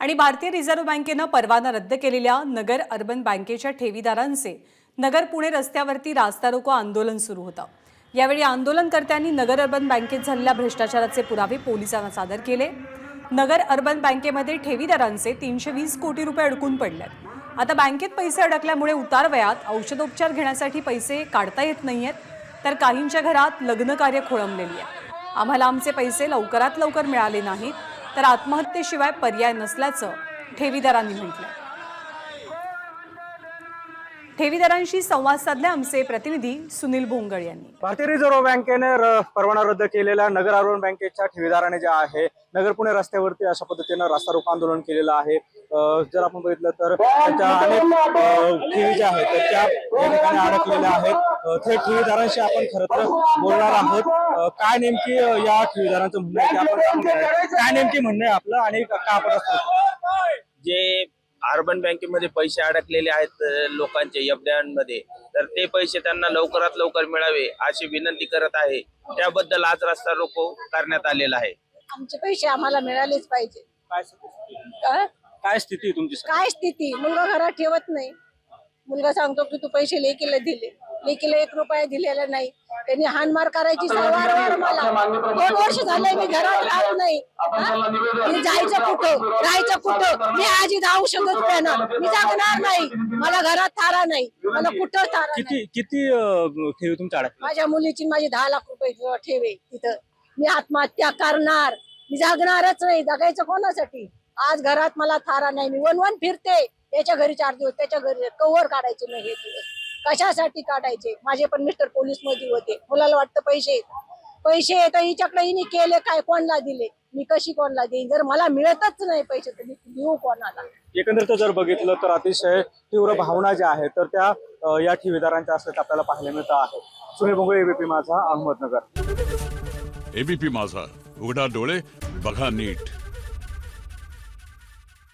आणि भारतीय रिझर्व्ह बँकेनं परवाना रद्द केलेल्या नगर अर्बन बँकेच्या ठेवीदारांचे नगर पुणे रस्त्यावरती रास्ता रोको आंदोलन सुरू होतं। यावेळी आंदोलनकर्त्यांनी नगर अर्बन बँकेत झालेल्या भ्रष्टाचाराचे पुरावे पोलिसांना सादर केले। नगर अर्बन बँकेमध्ये ठेवीदारांचे 320 कोटी रुपये अडकून पडलेत। आता बँकेत पैसे अडकल्यामुळे उतारवयात औषधोपचार घेण्यासाठी पैसे काढता येत नाहीयेत, तर काहींच्या घरात लग्न कार्य खोळंबलेली आहे। आम्हाला आमचे पैसे लवकरात लवकर मिळाले नाहीत तर आत्महत्येशिवाय पर्याय नसल्याचं ठेवीदारांनी म्हटलंय। ठेवीदारांशी संवाद साधले आमचे प्रतिनिधी सुनील भोंगळ यांनी। भारतीय रिझर्व्ह बँकेने परवाना रद्द केलेल्या नगर अर्बन बँकेच्या ठेवीदाराने जे आहे नगर पुणे रस्त्यावरती अशा पद्धतीने रास्ता रोको आंदोलन केलेलं आहे। जर आपण बघितलं तर त्यांच्या अनेक ठेवी ज्या आहेत त्या या ठिकाणी अडकलेल्या आहेत। थेट ठेवीदारांशी आपण खरं तर बोलणार आहोत। काय नेमकी या ठेवीदारांचं म्हणणं आहे, आपण काय नेमकी म्हणणं आहे आपलं आणि का आपण असतो जे अर्बन बँकेमध्ये पैसे अडकलेले आहेत लोकांचे एफडीआयमध्ये, तर ते पैसे त्यांना लवकरात लवकर मिळावे अशी विनंती करत आहे। त्याबद्दल आज रस्ता रोको करण्यात आलेला आहे। आमचे पैसे आम्हाला मिळालेच पाहिजे। काय स्थिती तुमची? काय स्थिती? मुलगा घरात ठेवत नाही। मुलगा सांगतो की तू पैसे लेकीला दिले, लेकीला 1 रुपया दिलेला नाही। त्यांनी हाणमार करायची सवार मला 2 वर्ष झाले मी घरात राहत नाही। मी जायचं कुठं, राहायचं कुठं? मी आजी औषधच पेणार, मी जगणार नाही। मला घरात थारा नाही, मला कुठं थारा नाही। किती ठेवी तुमच्या अडकल्या? माझ्या मुलीची माझी 10 लाख रुपये ठेवे तिथं। मी आत्महत्या करणार, मी जगणारच नाही। जगायचं कोणासाठी? आज घरात मला थारा नाही। मी वन फिरते, त्याच्या घरी 4 दिवस, त्याच्या घरी कव्हर काढायचे नाही। हे दिवस कशासाठी काढायचे? माझे पण मिस्टर पोलीस मध्ये होते। मुलाला वाटतं पैसे तर हिच्याकडे हिने केले काय, कोणला दिले? मी कशी कोणला देईन? जर मला मिळतच नाही पैसे तर मी देऊ कोणाला? एकंदरीत जर बघितलं तर अतिशय तीव्र भावना ज्या आहेत तर त्या या ठेवीदारांच्या असल्याचं आपल्याला पाहायला मिळतं आहे। सुनील भोंगळे, एबीपी माझा, अहमदनगर। एबीपी माझा, उघडा डोळे बघा नीट।